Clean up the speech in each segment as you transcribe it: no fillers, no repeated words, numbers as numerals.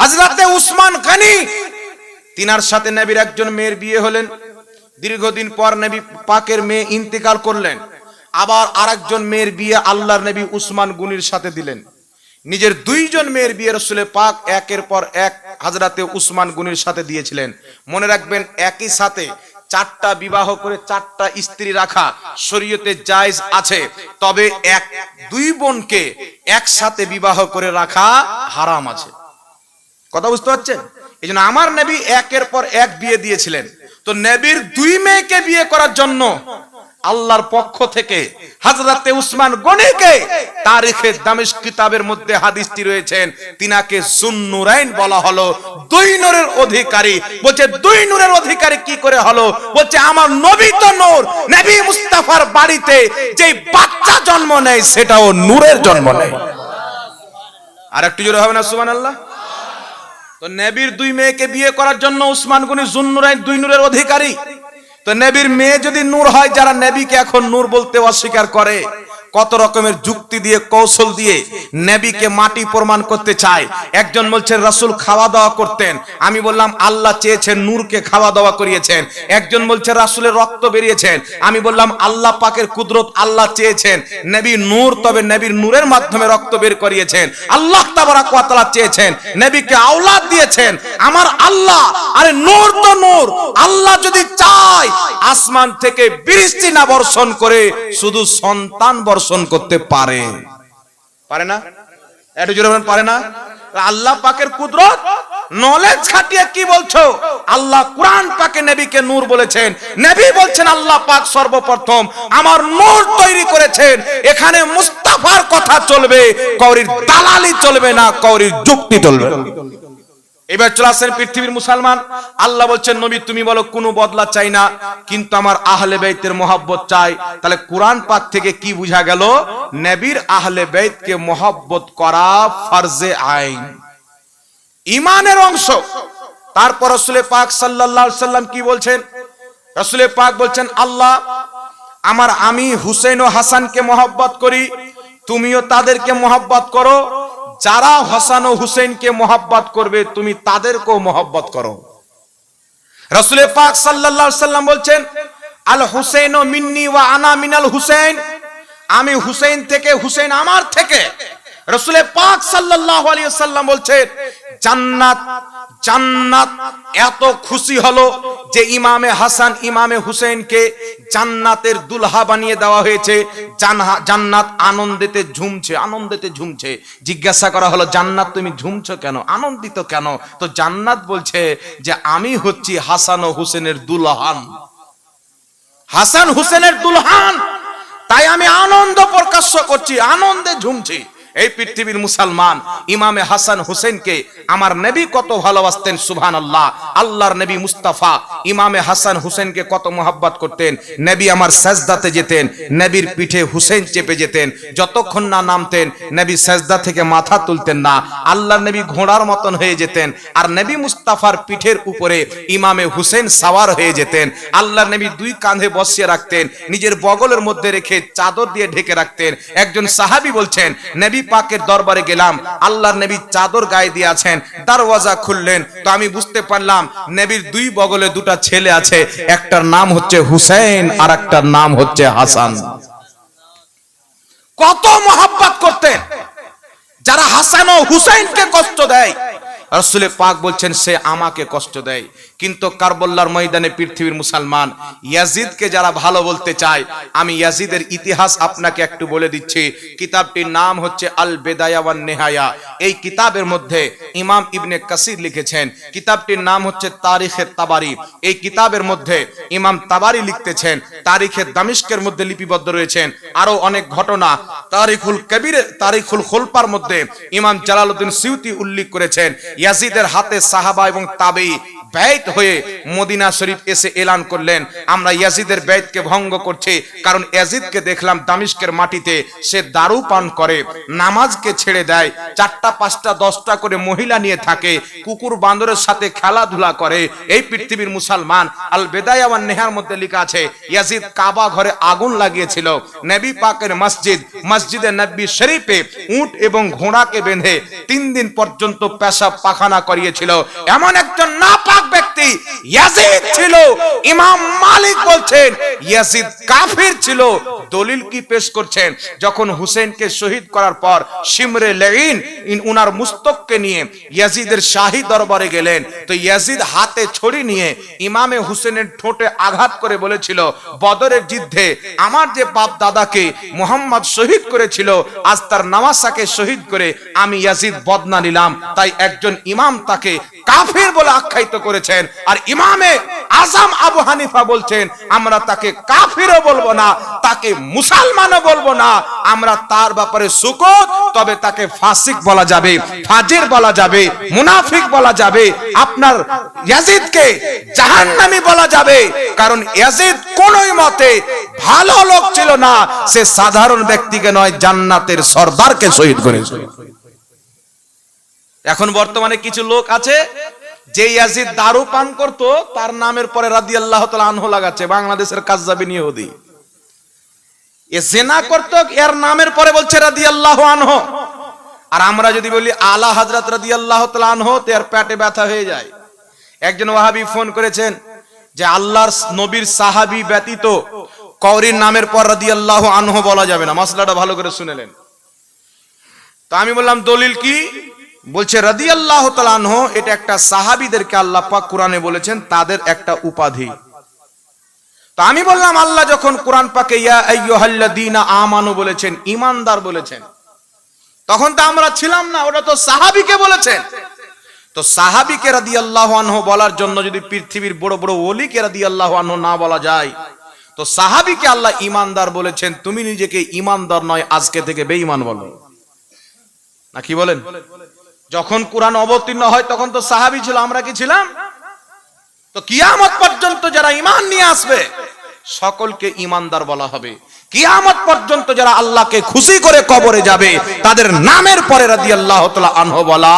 হযরতে উসমান গনি, তিনার সাথে নবীর একজন মেয়ের বিয়ে হলেন। দীর্ঘদিন পর নবী পাকের মেয়ে ইন্তেকাল করলেন। আবার আরেকজন মেয়ের বিয়ে আল্লাহর নবী উসমান গনির সাথে দিলেন। নিজের দুইজন মেয়ের বিয়ে রাসূল পাক একের পর এক হযরতে উসমান গনির সাথে দিয়েছিলেন। মনে রাখবেন, একই সাথে চারটা বিবাহ করে চারটা স্ত্রী রাখা শরীয়তে জায়েজ আছে, তবে দুই বোনকে একসাথে বিবাহ করে রাখা হারাম আছে। কথা বুঝতে পারছেন? এইজন্য আমার নবী একের পর এক বিয়ে দিয়েছিলেন। তো নবীর দুই মেয়েকে বিয়ে করার জন্য আল্লাহর পক্ষ থেকে হযরতে উসমান গনিকে তারিখে দামেস্ক কিতাবের মধ্যে হাদিসটি রয়েছেন, তিনাকে যুন্নুরাইন বলা হলো, দুই নূরের অধিকারী। বলছে দুই নূরের অধিকারী কি করে হলো? বলছে আমার নবী তো নূর, নবী মুস্তাফার বাড়িতে যেই বাচ্চা জন্ম নেয় সেটাও নূরের জন্ম নেয়। আর একটু জোরে হবে না সুবহানাল্লাহ? তো নবীর দুই মেয়েকে বিয়ে করার জন্য উসমান গনি যুন্নুরাইন, দুই নূরের অধিকারী। তো নবীর মেয়ে যদি নূর হয়, যারা নবীকে এখন নূর বলতে অস্বীকার করে, কত রকমের যুক্তি দিয়ে কৌশল দিয়ে নবীকে মাটি প্রমাণ করতে চায়। একজন বলছেন রাসূল খাওয়া দাওয়া করতেন, আমি বললাম আল্লাহ চেয়েছেন নূরকে খাওয়া দাওয়া করিয়েছেন। একজন বলছে রাসূলের রক্ত বেরিয়েছেন, আমি বললাম আল্লাহ পাকের কুদরত, আল্লাহ চেয়েছেন নবী নূর, তবে নবীর নূরের মাধ্যমে রক্ত বের করিয়েছেন। আল্লাহ তাবারাক ওয়া তাআলা চেয়েছেন নবীকে আওলাদ দিয়েছেন। আমার আল্লাহ, আরে নূর তো নূর, আল্লাহ যদি চায় আসমান থেকে বৃষ্টি না বর্ষণ করে শুধু সন্তান বর্ষণ করতে পারে, পারে না? একটু জোরে বলেন, পারে না? আল্লাহ পাকের কুদরত, নলেজ খাটিয়ে কি বলছো? আল্লাহ কুরআন পাকে নবীকে নূর বলেছেন, নবী বলছেন আল্লাহ পাক সর্বপ্রথম আমার নূর তৈরি করেছেন। এখানে মুস্তাফার কথা চলবে, কওরির দালালি চলবে না, কওরির যুক্তি চলবে। এবার চলে আসেন পৃথিবীর মুসলমান। আল্লাহ বলছেন নবী তুমি বলো কোনো বদলা চাই না, কিন্তু আমার আহলে বাইতের মহব্বত চাই। তাহলে কোরআন পাক থেকে কি বোঝা গেল? নবীর আহলে বাইতকে মহব্বত করা ফরজে আইন, ঈমানের অংশ। তারপর রাসূল পাক সাল্লাল্লাহু আলাইহি সাল্লাম কি বলছেন? রাসূল পাক বলছেন আল্লাহ আমি হুসাইন ও হাসানকে মহব্বত করি, তুমিও তাদেরকে মহব্বত করো। যারা হাসান ও হুসেনকে মহব্বত করবে তুমি তাদেরকেও মহব্বত করো। রাসূল পাক সাল্লাল্লাহু আলাইহি সাল্লাম বলছেন আল হুসাইনু মিন্নি ওয়া আনা মিনাল হুসাইন, আমি হুসাইন থেকে, হুসাইন আমার থেকে। রাসূল পাক সাল্লাল্লাহু আলাইহি সাল্লাম বলছেন জান্নাত, জান্নাত এত খুশি হলো যে ইমামে হাসান ইমামে হুসেনকে জান্নাতের দুলহা বানিয়ে দেওয়া হয়েছে। জান্নাত আনন্দেতে ঝুমছে, আনন্দেতে ঝুমছে। জিজ্ঞাসা করা হলো জান্নাত তুমি ঝুমছো কেন, আনন্দিত কেন? তো জান্নাত বলছে যে আমি হচ্ছি হাসান ও হুসেনের দুলহান, হাসান হুসেনের দুলহান, তাই আমি আনন্দ প্রকাশ করছি, আনন্দে ঝুমছি। এই পৃথিবীর মুসলমান, ইমামে হাসান হুসেনকে আমার নবী কত ভালোবাসতেন, সুবহানাল্লাহ। আল্লাহর নবী মুস্তাফা ইমামে হাসান হুসেনকে কত মহব্বত করতেন। নবী আমার সাজদাতে যেতেন, নবীর পিঠে হুসেন চেপে যেতেন, যতক্ষণ না নামতেন নবী সাজদা থেকে মাথা তুলতেন না। আল্লাহর নবী ঘোড়ার মতন হয়ে যেতেন, আর নবী মুস্তাফার পিঠের উপরে ইমামে হুসেন সাওয়ার হয়ে যেতেন। আল্লাহর নবী দুই কাঁধে বসিয়ে রাখতেন, নিজের বগলের মধ্যে রেখে চাদর দিয়ে ঢেকে রাখতেন। একজন সাহাবী বলছেন নবী পাকের দরবারে গেলাম, আল্লাহর নবী চাদর গায়ে দিয়ে আছেন, দরওয়াজা খুললেন তো আমি বুঝতে পারলাম নবীর দুই বগলে দুটা ছেলে আছে, একটার নাম হচ্ছে হুসেন আর একটার নাম হচ্ছে হাসান। কত মহব্বত করতেন। যারা হাসান ও হুসেনকে কষ্ট দেয়, রাসূল পাক বলছেন সে আমাকে কষ্ট দেয়। কিন্তু কারবালার ময়দানে পৃথিবীর মুসলমান ইয়াজিদকে যারা ভালো বলতে চায়, আমি ইয়াজিদের ইতিহাস আপনাকে একটু বলে দিচ্ছি। কিতাবটির নাম হচ্ছে আল বিদায়া ওয়ান নিহায়া। এই কিতাবের মধ্যে ইমাম ইবনে কাসির লিখেছেন, কিতাবটির নাম হচ্ছে তারিখে তাবারি। এই কিতাবের মধ্যে ইমাম তাবারি লিখতেছেন, তারিখে দামেস্কের মধ্যে লিপিবদ্ধ রয়েছেন আরো অনেক ঘটনা। তারিখুল কবির, তারিখুল খুলপার মধ্যে ইমাম জালালউদ্দিন সিউতি উল্লেখ করেছেন ইয়াজিদের হাতে সাহাবা এবং তাবেঈ বেইত হয়ে মদিনা শরীফ এসে এলান করলেন, আমরা ইয়াজিদের বেইতকে ভঙ্গ করছি, কারণ ইয়াজিদকে দেখলাম দামিশকের মাটিতে সে দারু পান করে, নামাজকে ছেড়ে দেয়, 4টা 5টা 10টা করে মহিলা নিয়ে থাকে, কুকুর বান্দরের সাথে খেলাধুলা করে। এই পৃথিবীর মুসলমান। আল বেদায়া ওয়ান নেহার মধ্যে লেখা আছে ইয়াজিদ কাবা ঘরে আগুন লাগিয়েছিল। নবী পাকের মসজিদ, মসজিদে নবী শরীফে উট এবং ঘোড়াকে বেঁধে 3 দিন পর্যন্ত পেশাব পাখানা করিয়েছিল। এমন একজন নাপাক ব্যক্তি ইয়াজিদ ছিল। ইমাম মালিক বলছেন ইয়াজিদ কাফির ছিল। দলিল কি পেশ করছেন? যখন হুসেনকে শহীদ করার পর শিমরে লাইন উনার মুস্তককে নিয়ে ইয়াজিদের শাহী দরবারে গেলেন, তো ইয়াজিদ হাতে ছড়ি নিয়ে ইমামে হুসেনের ঠোঁটে আঘাত করে বলেছিল, বদরের যুদ্ধে আমার যে বাপ দাদাকে মুহাম্মদ শহীদ করেছিল, আজ তার নামাসাকে শহীদ করে আমি ইয়াজিদ বদনা নিলাম। তাই একজন ইমাম তাকে কাফির বলে আখ্যায়িত করেছেন, আর ইমামে আজম আবু হানিফা বলছেন আমরা তাকে কাফিরও বলবো না, তাকে মুসলমানও বলবো না, আমরা তার ব্যাপারে সুকুত, তবে তাকে ফাসিক বলা যাবে, ফাজির বলা যাবে, মুনাফিক বলা যাবে, আপনার ইয়াজিদকে জাহান্নামী বলা যাবে। কারণ ইয়াজিদ কোনই মতে ভালো লোক ছিল না, সে সাধারণ ব্যক্তিকে নয় জান্নাতের সরদারকে শহীদ করেছে। এখন বর্তমানে কিছু লোক আছে যে ইয়াজিদ দারু পান করত, তার নামের পরে রাদিয়াল্লাহু তাআলা আনহু লাগাচ্ছে। বাংলাদেশের কাজ্জাবিন ইহুদি এ জিনা করত, এর নামের পরে বলছে রাদিয়াল্লাহু আনহু। আর আমরা যদি বলি আলা হযরত রাদিয়াল্লাহু তাআলা আনহু, তো এর পেটে ব্যথা হয়ে যায়। একজন ওয়াহাবি ফোন করেছেন যে আল্লাহর নবীর সাহাবী ব্যতীত কওরির নামের পর রাদিয়াল্লাহু আনহু বলা যাবে না। মাসলাটা ভালো করে শুনেলেন। তো আমি বললাম দলিল কি? বলছে রাদিয়াল্লাহু তাআলা আনহু এটা একটা সাহাবীদেরকে আল্লাহ পাক কোরআনে বলেছেন, তাদের একটা উপাধি। তো আমি বললাম আল্লাহ যখন কোরআন পাকে ইয়া আইয়ুহাল্লাযীনা আমানু বলেছেন, ঈমানদার বলেছেন, তখন তো আমরা ছিলাম না, ওটা তো সাহাবীকে বলেছেন। তো সাহাবীকে রাদিয়াল্লাহু আনহু বলার জন্য যদি পৃথিবীর বড় বড় ওলিকে রাদিয়াল্লাহু আনহু না বলা যায়, তো সাহাবীকে আল্লাহ ঈমানদার বলেছেন। তুমি নিজেকে ঈমানদার নয়, আজকে থেকে বেঈমান বলো না, কি বলেন? যখন কোরআন অবতীর্ণ হয় তখন তো সাহাবী ছিল, আমরা কি ছিলাম? তো কিয়ামত পর্যন্ত যারা ঈমান নিয়ে আসবে সকলকে ঈমানদার বলা হবে। কিয়ামত পর্যন্ত যারা আল্লাহকে খুশি করে কবরে যাবে তাদের নামের পরে রাদিয়াল্লাহু তাআলা আনহু বলা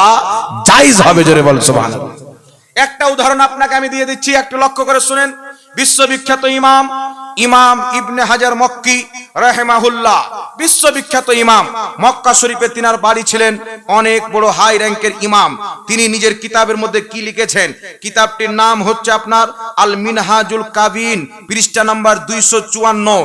জায়েজ হবে। জোরে বল সুবহানাল্লাহ। একটা উদাহরণ আপনাকে আমি দিয়ে দিচ্ছি, একটু লক্ষ্য করে শুনেন। বিশ্ববিখ্যাত ইমাম ইমাম ইবনে হাজার মক্কি রাহিমাহুল্লাহ, বিশ্ববিখ্যাত ইমাম। মক্কা শরীফে তিনার বাড়ি ছিলেন, অনেক বড় হাই র্যাঙ্কের ইমাম। তিনি নিজের কিতাবের মধ্যে কি লিখেছেন? কিতাবটির নাম হচ্ছে আপনার আল মিনহাজুল কাবিন, পৃষ্ঠা নাম্বার 254।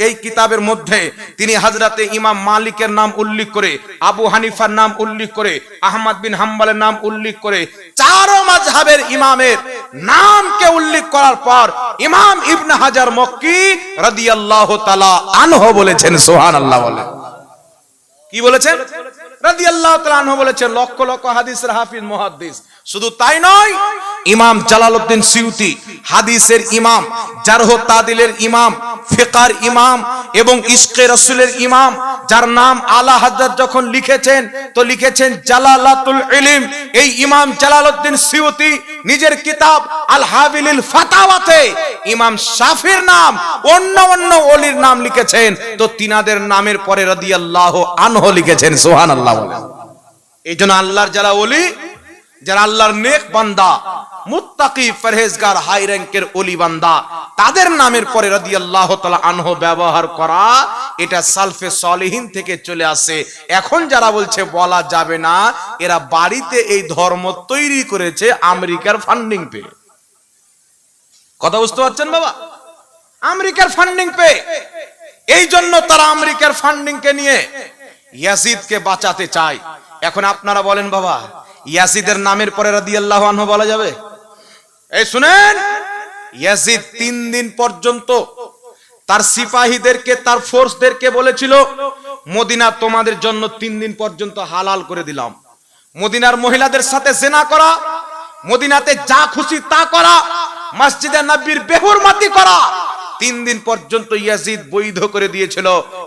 এই কিতাবের মধ্যে তিনি হযরতে ইমাম মালিকের নাম উল্লেখ করে, আবু হানিফার নাম উল্লেখ করে, আহমদ বিন হাম্বলের নাম উল্লেখ করে, চারো মাযহাবের ইমামের নামকে উল্লেখ করার পর ইমাম ইবনে হাজার মক্কি রাদিয়াল্লাহু তাআলা আনহু বলেছেন। সুবহানাল্লাহ বলেন। কি বলেছেন? রাদিয়াল্লাহু তাআলা আনহু বলেছেন। লক্ষ লক্ষ হাদিসের হাফিজ মুহাদ্দিস। শুধু তাই নয়, ইমাম জালালউদ্দিন সিউতি হাদিসের ইমাম, জারহ তাদিলের ইমাম, ফিকহার ইমাম এবং ইশকে রাসূলের ইমাম, যার নাম আলা হযরত যখন লিখেছেন তো লিখেছেন জালালাতুল ইলম। এই ইমাম জালালউদ্দিন সিউতি নিজের কিতাব আল হাবিলিল ফাতাওয়াতে ইমাম শাফির নাম, অন্য অন্য ওলির নাম লিখেছেন, তো তিনাদের নামের পরে রাদিয়াল্লাহু আনহু লিখেছেন। সুবহানাল্লাহ বলেন। এইজন্য আল্লাহর যারা ওলি, যারা আল্লাহর নেক বান্দা, মুত্তাকি, পরহেজগার, হাই র‍্যাঙ্কের ওলি বান্দা, তাদের নামের পরে রাদিয়াল্লাহু তাআলা আনহু ব্যবহার করা, এটা সালফে সালেহিন থেকে চলে আসে। এখন যারা বলছে বলা যাবে না, এরা বাড়িতে এই ধর্ম তৈরি করেছে আমেরিকার ফান্ডিং পেয়ে। কথা বুঝতে পারছেন বাবা? আমেরিকার ফান্ডিং পেয়ে। এই জন্য তারা আমেরিকার ফান্ডিং কে নিয়ে ইয়াজিদকে বাঁচাতে চায়। এখন আপনারা বলেন বাবা, ইয়াজিদের নামের পরে রাদিয়াল্লাহু আনহু বলা যাবে? এই শুনেন, ইয়াজিদ 3 দিন পর্যন্ত তার সিপাহীদেরকে, তার ফোর্সদেরকে বলেছিল মদিনা তোমাদের জন্য 3 দিন পর্যন্ত হালাল করে দিলাম। মদিনার মহিলাদের সাথে জিনা করা, মদিনাতে যা খুশি তা করা, মসজিদে নববীর বেহুরমতি করা, 3 দিন পর্যন্ত ইয়াজিদ বৈধ করে দিয়েছিল।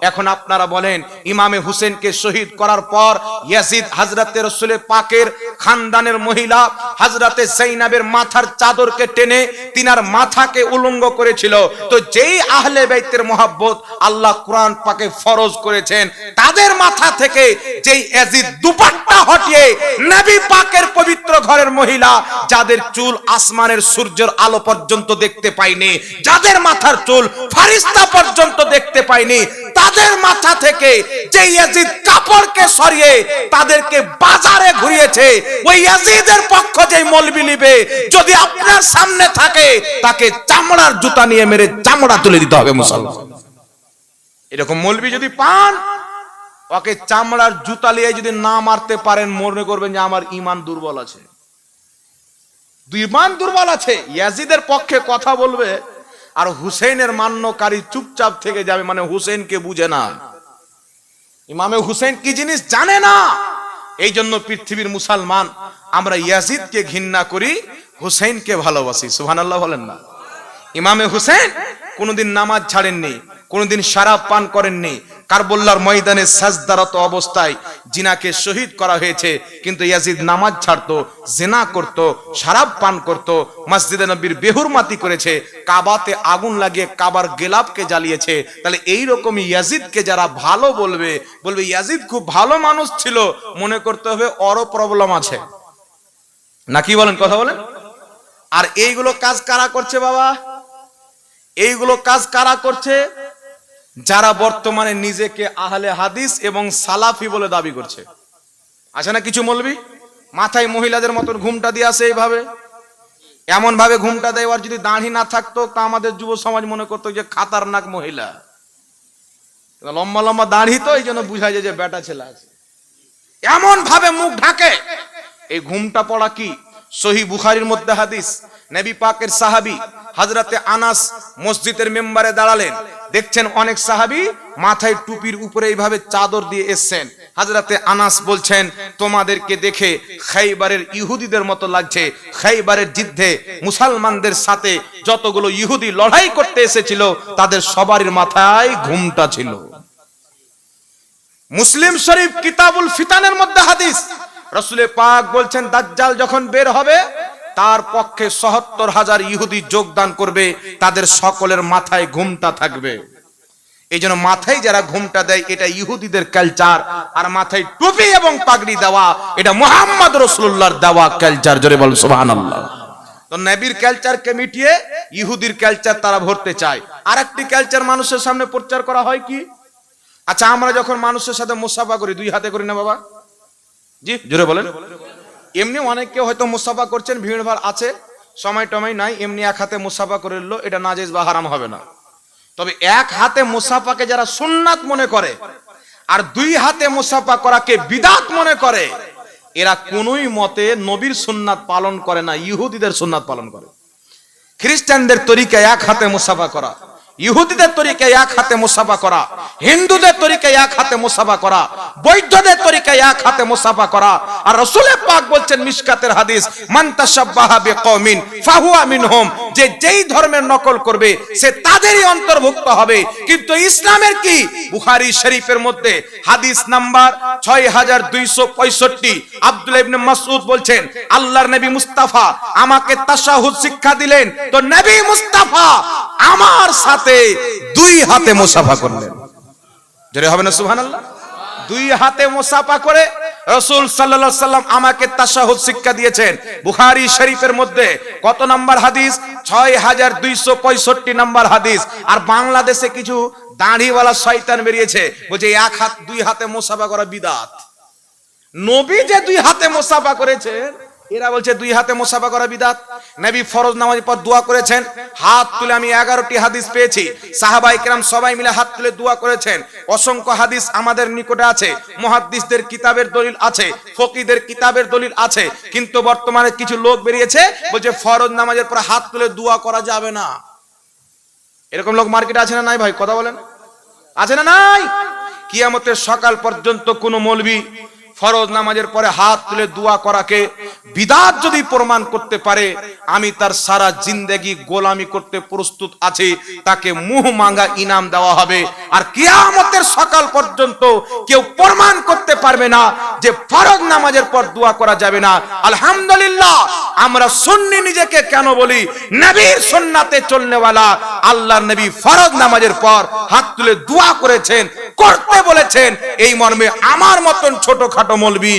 এখন আপনারা বলেন, ইমামে হুসেনকে শহীদ করার পর ইয়াজিদ হযরতে রাসূল পাকের খানদানের মহিলা হযরতে যায়েনাবের মাথার চাদরকে টেনে তিনার মাথাকে উলঙ্গ করেছিল। তো যেই আহলে বাইতের মহব্বত আল্লাহ কোরআন পাকে ফরজ করেছেন, তাদের মাথা থেকে যেই ইয়াজিদ দুপাট্টা হটিয়ে নবী পাকের পবিত্র ঘরের মহিলা যাদের চুল আসমানের সূর্যের আলো পর্যন্ত দেখতে পায়নি, যাদের মাথার চুল ফারিস্তা পর্যন্ত দেখতে পায়নি, তাদের মাথা থেকে যে ইয়াজিদ কাপড়কে সরিয়ে তাদেরকে বাজারে ঘুরিয়েছে, ওই ইয়াজিদের পক্ষ যে মৌলবি নিবে, যদি আপনার সামনে থাকে তাকে চামড়ার জুতা নিয়ে মেরে চামড়া তুলে দিতে হবে মুসলমান। এরকম মৌলবি যদি পান, ওকে চামড়ার জুতা নিয়ে যদি না মারতে পারেন, মনে করবেন যে আমার ঈমান দুর্বল আছে। ঈমান দুর্বল আছে। ইয়াজিদের পক্ষে কথা বলবে আর হুসেনের মান্যকারী চুপচাপ থেকে যাবে, মানে হুসেনকে বুঝে না, ইমামে হুসেন কি জিনিস জানে না। এই জন্য পৃথিবীর মুসলমান আমরা ইয়াজিদকে ঘৃণা করি, হুসেনকে ভালোবাসি। সুবহানাল্লাহ বলেন না। ইমামে হুসেন কোনোদিন নামাজ ছাড়েননি, কোনোদিন শরাব পান করেননি। কারবালার ময়দানে সাজদারত অবস্থায় জিনাকে শহীদ করা হয়েছে, কিন্তু ইয়াজিদ নামাজ ছাড়তো, জিনা করত, শরাব পান করত, মসজিদে নববীর বেহুরমাতি করেছে, কাবাতে আগুন লাগিয়ে কাবার গেলাপকে জ্বালিয়েছে। তাহলে এই রকমই ইয়াজিদকে যারা ভালো বলবে, বলবে ইয়াজিদ খুব ভালো মানুষ ছিল, মনে করতে হবে ওরও প্রবলেম আছে। নাকি বলেন, কথা বলেন। আর এইগুলো কাজ কারা করছে বাবা? এইগুলো কাজ কারা করছে? যারা বর্তমানে নিজেকে আহলে হাদিস এবং সালাফি বলে দাবি করছে। আছে না কিছু মৌলবি মাথায় মহিলাদের মতন ঘুমটা দিয়ে আসে, এইভাবে এমন ভাবে ঘুমটা দেয়, আর যদি দাড়ি না থাকতো তা আমাদের যুব সমাজ মনে করতো যে খাতারনাক মহিলা। লম্বা লম্বা দাড়ি তো, এই জন্য বুঝা যায় যে বেটা ছেলে আছে, এমন ভাবে মুখ ঢাকে। এই ঘুমটা পড়া কি? সহিহ বুখারীর মধ্যে হাদিস, নবী পাকের সাহাবী হযরতে আনাস মসজিদের মেম্বারে দাঁড়ালেন, দেখছেন অনেক সাহাবী মাথায় টুপির উপরে এইভাবে চাদর দিয়ে এসেছেন। হযরতে আনাস বলছেন, তোমাদেরকে দেখে খাইবারের ইহুদিদের মতো লাগছে। খাইবারের যুদ্ধে মুসলমানদের সাথে যতগুলো ইহুদি লড়াই করতে এসেছিল, তাদের সবারই মাথায় ঘুমটা ছিল। মুসলিম শরীফ কিতাবুল ফিতানের মধ্যে হাদিস, রাসূল পাক বলছেন দাজ্জাল যখন বের হবে, তার পক্ষে ৭৭,০০০ ইহুদি যোগদান করবে, তাদের সকলের মাথায় ঘুমটা থাকবে। এই জন্য মাথায় যারা ঘুমটা দেয়, এটা ইহুদিদের কালচার। আর মাথায় টুপি এবং পাগড়ি দেওয়া, এটা মুহাম্মদ রাসূলুল্লাহর দেওয়া কালচার। জোরে বল সুবহানাল্লাহ। তো নবীর কালচারকে মিটিয়ে ইহুদির কালচার তারা ভরতে চায়। আরেকটি কালচার মানুষের সামনে প্রচার করা হয় কি? আচ্ছা, আমরা যখন মানুষের সাথে মুসাফা করি, 2 হাতে করি না বাবা? জি, জোরে বলেন। এমনি অনেকে হয়তো মুসাফা করছেন, ভিড় ভাড় আছে, সময় টময় নাই, এমনি এক হাতে মুসাফা করে নিল, এটা নাজেজ বা হারাম হবে না। তবে এক হাতে মুসাফাকে যারা সুন্নাত মনে করে আর 2 হাতে মুসাফা করাকে বিদআত মনে করে, এরা কোনোই মতে নবীর সুন্নাত পালন করে না, ইহুদিদের সুন্নাত পালন করে। খ্রিস্টানদের তরিকায় এক হাতে মুসাফা করা, ইহুদিদের তরিকায় এক হাতে মুসাফা করা, হিন্দুদের তরিকায় এক হাতে মুসাফা করা, বৌদ্ধদের তরিকায় এক হাতে মুসাফা করা। আর রাসূল পাক বলছেন মিশকাতের হাদিস, মান তাশাব্বাহা বিকওমিন ফাহুয়া মিনহুম, যে যেই ধর্মের নকল করবে সে তাদেরই অন্তর্ভুক্ত হবে। কিন্তু ইসলামের কি? বুখারী শরীফের মধ্যে হাদিস নাম্বার 6265, আব্দুল্লাহ ইবনে মাসউদ বলছেন, আল্লাহর নবী মুস্তাফা আমাকে তাশাহুদ শিক্ষা দিলেন, তো নবী মুস্তাফা আমার সাথে 2 হাতে মুসাফা করলেন। জোরে হবে না সুবহানাল্লাহ? 2 হাতে মুসাফা করে রাসূল সাল্লাল্লাহু আলাইহি সাল্লাম আমাকে তাশাহুদ শিক্ষা দিয়েছেন। বুখারী শরীফের মধ্যে কত নাম্বার হাদিস? 6265 নাম্বার হাদিস। আর বাংলাদেশে কিছু দাড়িওয়ালা শয়তান বেরিয়েছে, বলছে 2 হাতে মুসাফা করা বিদআত। নবী যে 2 হাতে মুসাফা করেছেন, এরা বলছে 2 হাতে মুসাফা করা বিদআত। নবী ফরজ নামাজের পর দোয়া করেছেন, হাত তুলে, আমি 11টি হাদিস পেয়েছি, সাহাবায়ে কেরাম সবাই মিলে হাত তুলে দোয়া করেছেন। অসংখ্য হাদিস আমাদের নিকটে আছে, মুহাদ্দিসদের কিতাবের দলিল আছে, ফকিহদের কিতাবের দলিল আছে। কিন্তু বর্তমানে কিছু লোক বেরিয়েছে বলছে ফরজ নামাজের পর হাত তুলে দোয়া করা যাবে না। এরকম লোক মার্কেটে আছে না নাই ভাই? কথা বলেন, আছে না নাই? কিয়ামতের সকাল পর্যন্ত কোন মৌলবি ফরজ নামাজের পরে হাত তুলে দোয়া করাকে বিদাত যদি প্রমাণ করতে পারে আমি তার সারা জিন্দেগি গোলামি করতে প্রস্তুত আছি, তাকে মুহ মাঙ্গা ইনাম দেওয়া হবে। আর কিয়ামতের সকাল পর্যন্ত কেউ প্রমাণ করতে পারবে না যে ফরজ নামাজের পর দোয়া করা যাবে না। আলহামদুলিল্লাহ, আমরা সুন্নি নিজেকে কেন বলি? নবীর সুন্নাতে চলনেওয়ালা আল্লাহর নবী ফরজ নামাজের পর হাত তুলে দোয়া করেছেন, করতে বলেছেন। এই মর্মে আমার মতন ছোটখাটো মৌলবি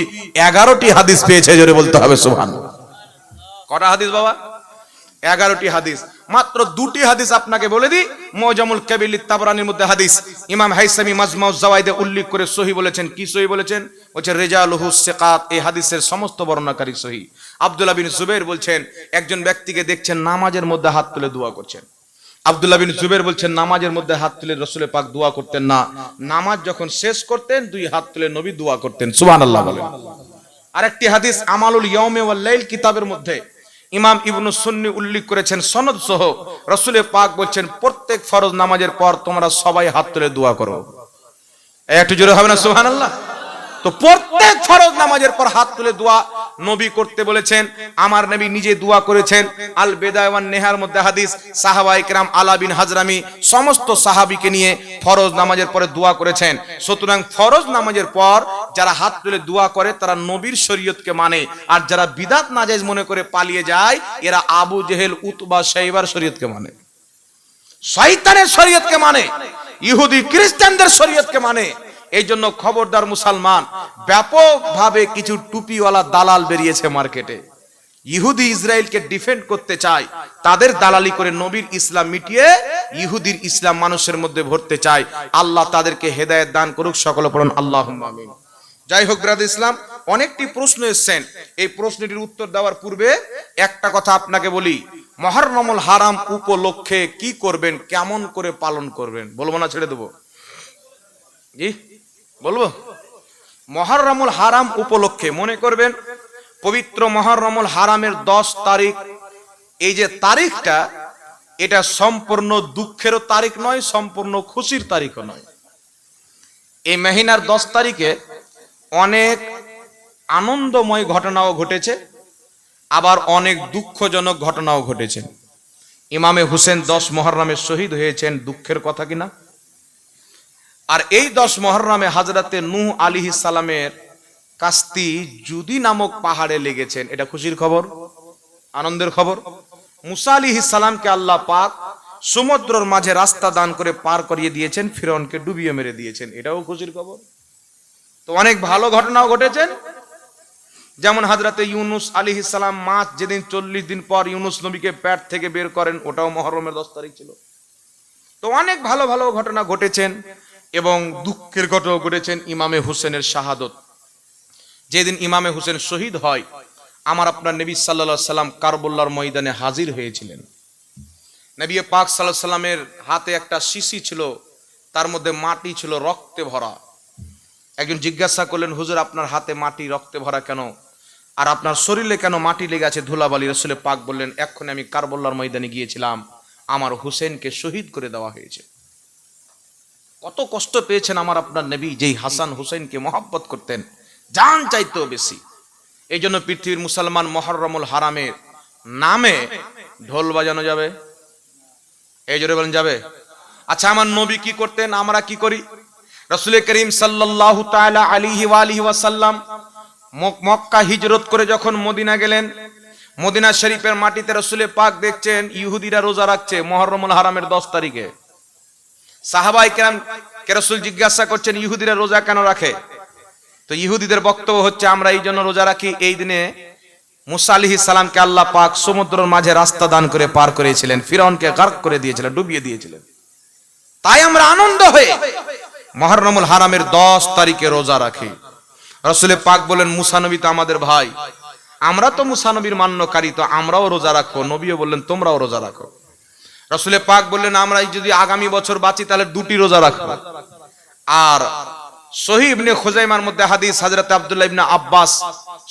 11টি হাদিস পেয়েছে, জোরে বলতে হবে সুবহানাল্লাহ। কটা হাদিস বাবা? 11টি হাদিস। মাত্র 2টি হাদিস আপনাকে বলে দিই। মুজামুল কাবির তাবরানির মধ্যে হাদিস, ইমাম হাইসামি মাজমাউজ জাওয়াইদে উল্লেখ করে সহিহ বলেছেন। কি সহিহ বলেছেন? বলছে রিজালুহু সিকাত, এই হাদিসের সমস্ত বর্ণনাকারী সহিহ। আব্দুল্লাহ বিন জুবাইর বলছেন, একজন ব্যক্তিকে দেখছেন নামাজের মধ্যে হাত তুলে দোয়া করছেন। আব্দুল্লাহ বিন জুবাইর বলছেন, নামাজের মধ্যে হাত তুলে রাসূল পাক দোয়া করতেন না, নামাজ যখন শেষ করতেন 2 হাত তুলে নবী দোয়া করতেন। সুবহানাল্লাহ বলেন। আরেকটি হাদিস আমালুল ইয়াউমি ওয়াল লাইল কিতাবের মধ্যে ইমাম ইবনু সুন্নি উল্লেখ করেছেন সনদ সহ, রাসূল পাক বলছেন, প্রত্যেক ফরজ নামাজের পর তোমরা সবাই হাত তুলে দোয়া করো। একটু জোরে হবে না সুবহানাল্লাহ? তো প্রত্যেক ফরজ নামাজের পর হাত তুলে দোয়া নবী করতে বলেছেন। আমার নবী নিজে দোয়া করেছেন। আল বেদায় ওয়ান নেহার মধ্যে হাদিস, সাহাবায়ে কেরাম আলা বিন হাজরামি সমস্ত সাহাবীকে নিয়ে ফরজ নামাজের পরে দোয়া করেছেন। সুতরাং ফরজ নামাজের পর যারা হাত তুলে দোয়া করে তারা নবীর শরীয়তকে মানে, আর যারা বিদআত নাজায়েজ মনে করে পালিয়ে যায় এরা আবু জেহেল, উতবা, শাইবার শরীয়তকে মানে, শয়তানের শরীয়তকে মানে, ইহুদি খ্রিস্টানদের শরীয়তকে মানে। এই জন্য খবরদার মুসলমান, ব্যাপকভাবে কিছু টুপিওয়ালা দালাল বেরিয়েছে মার্কেটে, ইহুদি ইসরায়েলকে ডিফেন্ড করতে চায়, তাদের দালালি করে নবীর ইসলাম মিটিয়ে ইহুদির ইসলাম মানুষের মধ্যে ভরতে চায়। আল্লাহ তাদেরকে হেদায়েত দান করুক, সকলে পড়ুন আল্লাহুম্মা আমিন। যাই হোক ব্রাদার ইসলাম, অনেকটি প্রশ্ন এসেছেন। এই প্রশ্নটির উত্তর দেওয়ার পূর্বে একটা কথা আপনাকে বলি, মুহররমুল হারাম উপলক্ষে কি করবেন, কেমন করে পালন করবেন? বলবো না ছেড়ে দেবো? জি বলবো। মুহররমুল হারাম উপলক্ষে মনে করবেন পবিত্র মুহররমুল হারামের 10 তারিখ, এই যে তারিখটা, এটা সম্পূর্ণ দুঃখেরও তারিখ নয়, সম্পূর্ণ খুশির তারিখও নয়। এই মহিনার 10 তারিখে অনেক আনন্দময় ঘটনাও ঘটেছে, আবার অনেক দুঃখজনক ঘটনাও ঘটেছে। ইমামে হুসেন 10 মুহররমে শহীদ হয়েছেন, দুঃখের কথা কিনা? আর এই 10 মুহররমে হযরতে নূহ আলাইহিস সালামের কাস্তি জুদি নামক পাহাড়ে লেগেছেন, এটা খুশির খবর, আনন্দের খবর। মুসা আলাইহিস সালামকে আল্লাহ পাক সমুদ্রের মাঝে রাস্তা দান করে পার করিয়ে দিয়েছেন, ফিরআউনকে ডুবিয়ে মেরে দিয়েছেন, এটাও খুশির খবর। তো অনেক ভালো ঘটনাও ঘটেছেন। যেমন হযরতে ইউনুস আলাইহিস সালাম মাছ যেদিন 40 দিন পর ইউনুস নবীকে পেট থেকে বের করেন, ওটাও মুহররমের 10 তারিখ ছিল। তো অনেক ভালো ভালো ঘটনা ঘটেছেন এবং দুঃখের ঘটনা ঘটেছেন। ইমামে হুসেনের শাহাদত, যেদিন ইমামে হুসেন শহীদ হয়, আমার আপনার নবী সাল্লাল্লাহু আলাইহি সাল্লাম কারবালার ময়দানে হাজির হয়েছিলেন। নবী পাক সাল্লাল্লাহু আলাইহি সাল্লামের হাতে একটা শিশি ছিল, তার মধ্যে মাটি ছিল রক্তে ভরা। একজন জিজ্ঞাসা করলেন, হুজুর আপনার হাতে মাটি রক্তে ভরা কেন, আর আপনার শরীরে কেন মাটি লেগে আছে, ধুলাবালি? রাসূল পাক বললেন, এক্ষুনি আমি কারবালার ময়দানে গিয়েছিলাম, আমার হুসেনকে শহীদ করে দেওয়া হয়েছে। কত কষ্ট পেয়েছেন আমার আপনার নবী, যেই হাসান হুসেনকে মহব্বত করতেন জান চাইতেও বেশি। এই জন্য পৃথিবীর মুসলমান মুহররমুল হারামের নামে ঢোল বাজানো যাবে? এই জোরে বলেন যাবে? আচ্ছা, আমার নবী কি করতেন, আমরা কি করি? রাসূল করিম সাল্লাল্লাহু তাআলা আলাইহি ওয়া আলিহি ওয়াসাল্লাম মক্কা হিজরত করে যখন মদিনা গেলেন, মদিনা শরীফের মাটিতে রাসূল পাক দেখছেন ইহুদিরা রোজা রাখছে মুহররমুল হারামের 10 তারিখে। সাহাবায়ে কেরাম কে রাসূল জিজ্ঞাসা করছেন, ইহুদিরা রোজা কেন রাখে? তো ইহুদিদের বক্তব্য হচ্ছে, আমরা এই জন্য রোজা রাখি, এই দিনে মুসা আলাইহিস সালামকে আল্লাহ পাক সমুদ্রের মাঝে রাস্তা দান করে পার করেছিলেন, ফিরআউনকে গার্ক করে দিয়েছিলেন, ডুবিয়ে দিয়েছিলেন। তাই আমরা আনন্দ হয়ে মুহররমুল হারামের 10 তারিখে রোজা রাখি। রাসূল পাক বলেন, মুসা নবী তো আমাদের ভাই, আমরা তো মুসা নবীর মান্যকারী, তো আমরাও রোজা রাখবো। নবীও বললেন, তোমরাও রোজা রাখো। রাসূল পাক বললেন, আমরা যদি আগামী বছর বাঁচি তাহলে 2টি রোজা রাখবো। আর সহিহ ইবনে খুজাইমার মধ্যে হাদিস, হযরত আব্দুল্লাহ ইবনে আব্বাস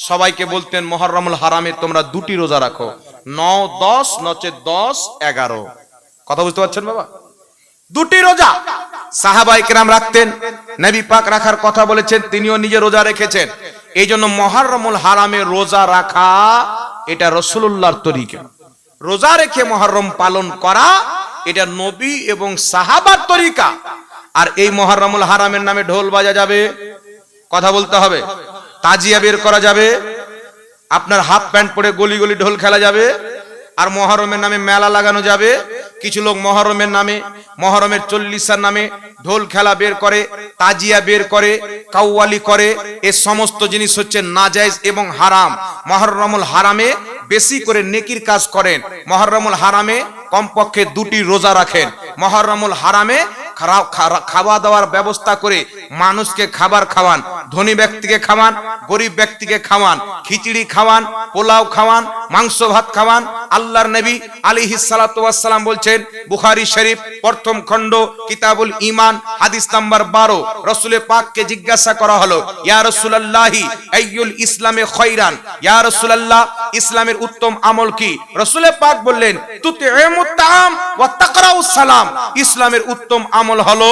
সবাইকে বলতেন, মুহররমুল হারামে তোমরা 2টি রোজা রাখো, 9, 10 নচেত 10, 11। কথা বুঝতে পারছেন বাবা? 2টি রোজা সাহাবায়ে কেরাম রাখতেন। নবী পাক রাখার কথা বলেছেন, তিনিও নিজে রোজা রেখেছেন। এই জন্য মুহররমুল হারামে রোজা রাখা এটা রাসূলুল্লাহর তরিকা। রোজা রেখে মুহররম পালন করা এটা নবী এবং সাহাবার তরিকা। আর এই মুহররমুল হারামের নামে ঢোল বাজা যাবে, কথা বলতে হবে, তাজিয়া বের করা যাবে, আপনার হাফ প্যান্ট পরে গলি গলি ঢোল খেলা যাবে, আর মুহররমের নামে মেলা লাগানো যাবে। কিছু লোক মুহররমের নামে, মুহররমের 40 নামে ঢোল খেলা বের করে, তাজিয়া বের করে, কাওয়ালি করে। এই সমস্ত জিনিস হচ্ছে নাজায়েজ এবং হারাম। মুহররমুল হারামে বেশি করে নেকির কাজ করেন। মুহররমুল হারামে কমপক্ষে 2টি রোজা রাখেন। মুহররমুল হারামে খাওয়া দাওয়ার ব্যবস্থা করে মানুষকে খাবার খাওয়ান, ধনী ব্যক্তিকে খাওয়ান, গরিব ব্যক্তিকে খাওয়ান, খিচুড়ি খাওয়ান, পোলাও খাওয়ান, মাংস ভাত খাওয়ান। আল্লাহর নবী আলাইহিস সালাতু ওয়াস সালাম বলছেন, বুখারী শরীফ প্রথম খণ্ড কিতাবুল ঈমান হাদিস নাম্বার 12, রাসূল পাককে জিজ্ঞাসা করা হলো, ইয়া রাসূলুল্লাহি আইয়ুল ইসলামে খায়রান, ইয়া রাসূলুল্লাহ ইসলামের উত্তম আমল কি? রাসূল পাক বললেন, তুতিমুত তাআম ওয়া তাকরাউস সালাম, ইসলামের উত্তম আমল হলো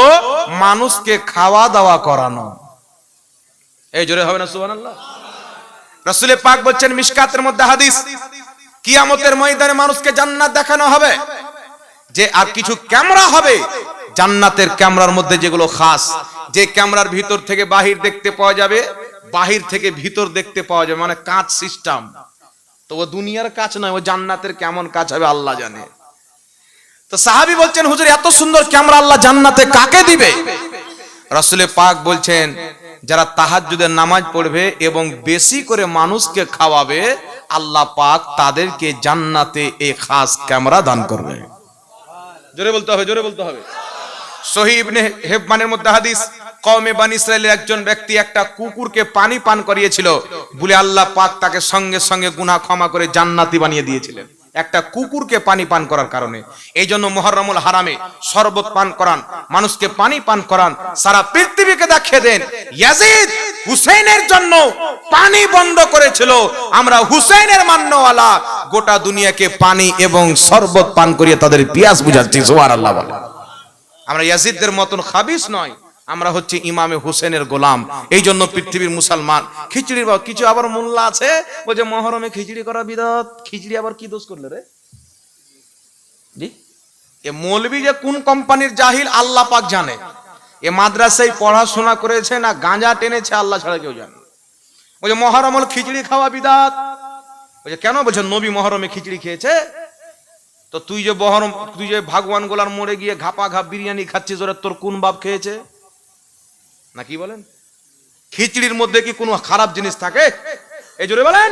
মানুষকে খাওয়া দাওয়া করানো। এই জোরে হবে না সুবহানাল্লাহ? রাসূল পাক বলছেন মিশকাতের মধ্যে হাদিস, কিয়ামতের ময়দানে মানুষকে জান্নাত দেখানো হবে, যে আর কিছু ক্যামেরা হবে জান্নাতের ক্যামেরার মধ্যে, যেগুলো খাস, যে ক্যামেরার ভিতর থেকে বাহির দেখতে পাওয়া যাবে, বাহির থেকে ভিতর দেখতে পাওয়া যাবে, মানে কাঁচ সিস্টেম। তো ও দুনিয়ার কাজ নয়, ও জান্নাতের কেমন কাজ হবে আল্লাহ জানে। তো সাহাবী বলছেন, হুজুর এত সুন্দর ক্যামেরা আল্লাহ জান্নাতে কাকে দিবে? রাসূল পাক বলছেন, যারা তাহাজ্জুদের নামাজ পড়বে এবং বেশি করে মানুষকে খাওয়াবে, আল্লাহ পাক তাদেরকে জান্নাতে এই খাস ক্যামেরা দান করবে। জোরে বলতে হবে, জোরে বলতে হবে। সহিহ ইবনে হিব্বানের মধ্যে হাদিস, কওমে বনি ইসরাইলের একজন ব্যক্তি একটা কুকুরকে পানি পান করিয়েছিল বলে আল্লাহ পাক তাকে সঙ্গে সঙ্গে গুনাহ ক্ষমা করে জান্নাতি বানিয়ে দিয়েছিলেন, একটা কুকুরকে পানি পান করার কারণে। এই জন্য মুহররমুল হারামে শরবত পান করান, মানুষকে পানি পান করান, সারা পৃথিবীকে দেখিয়ে দেন ইয়াজিদ হুসাইনের জন্য পানি বন্ধ করেছিল, আমরা হুসাইনের মান্যওয়ালা গোটা দুনিয়াকে পানি এবং শরবত পান করিয়ে তাদের পিয়াস বুঝাচ্ছি। সুবহানাল্লাহ বলে। আমরা ইয়াজিদদের মতন খাবিস নয়, আমরা হচ্ছে ইমামে হুসেনের গোলাম। এই জন্য পৃথিবীর মুসলমান খিচুড়ির কিছু আবার মোল্লা আছে, ও যে মুহররমে খিচুড়ি করা বিদআত, খিচুড়ি আবার কি দোষ করলে রে? জি, এ মৌলবি যে কোন কোম্পানির জাহিল আল্লাহ পাক জানে। এ মাদ্রাসায় পড়াশোনা করেছে না গাঁজা টেনেছে আল্লাহ ছাড়া কেউ জানে। ও যে মুহররমে খিচুড়ি খাওয়া বিদআত, ও যে কেন বলছে নবী মুহররমে খিচুড়ি খেয়েছে? তো তুই যে ভগবান গোলার মোড়ে গিয়ে ঘাপা ঘাপ বিরিয়ানি খাচ্ছিস, ওরা তোর কোন বাপ খেয়েছে? না কি বলেন? খিচুড়ির মধ্যে কি কোনো খারাপ জিনিস থাকে? এই জোরে বলেন।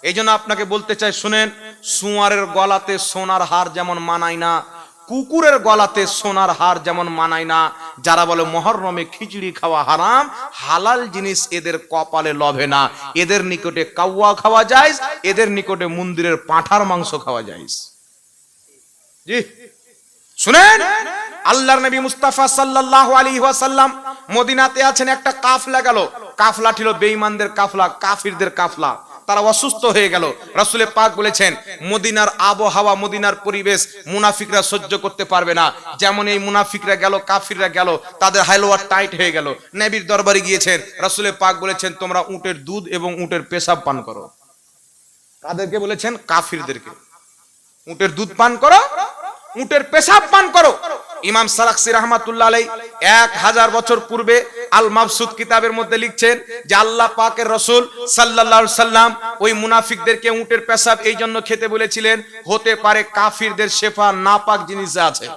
এই জন্য আপনাকে বলতে চাই, শুনেন, সুয়ারের গলাতে সোনার হার যেমন মানায় না, কুকুরের গলাতে সোনার হার যেমন মানায় না। যারা বলে মুহররমে খিচুড়ি খাওয়া হারাম, হালাল জিনিস এদের কপালে লভে না। এদের নিকটে কাওয়া খাওয়া যায়, এদের নিকটে মন্দিরের পাঁঠার মাংস খাওয়া যায়। জি শুনেন, আল্লাহর নবী মুস্তাফা সাল্লাল্লাহু আলাইহি ওয়াসাল্লাম মদিনাতে আছেন, একটা কাফলা গেল। কাফলা ছিল বেঈমানদের কাফলা, কাফিরদের কাফলা। তারা অসুস্থ হয়ে গেল। রাসূল পাক বলেছেন, মদিনার আবহাওয়া, মদিনার পরিবেশ মুনাফিকরা সহ্য করতে পারবে না। যেমন এই মুনাফিকরা গেল, কাফিররা গেল, তাদের হালওয়া টাইট হয়ে গেল। নবীর দরবারে গিয়েছেন, রাসূল পাক বলেছেন, তোমরা উটের দুধ এবং উটের পেশাব পান করো। কাদেরকে বলেছেন? কাফিরদেরকে। উটের দুধ পান করো, উটের পেশাব পান করো। ইমাম সালাক্সি রাহমাতুল্লাহ আলাইহি 1000 বছর পূর্বে আল মাবসুদ কিতাবের মধ্যে লিখছেন যে আল্লাহ পাকের রাসূল সাল্লাল্লাহু আলাইহি সাল্লাম ওই মুনাফিকদেরকে উটের পেশাব এই জন্য খেতে বলেছিলেন, হতে পারে কাফিরদের শেফা নাপাক জিনিস আছে।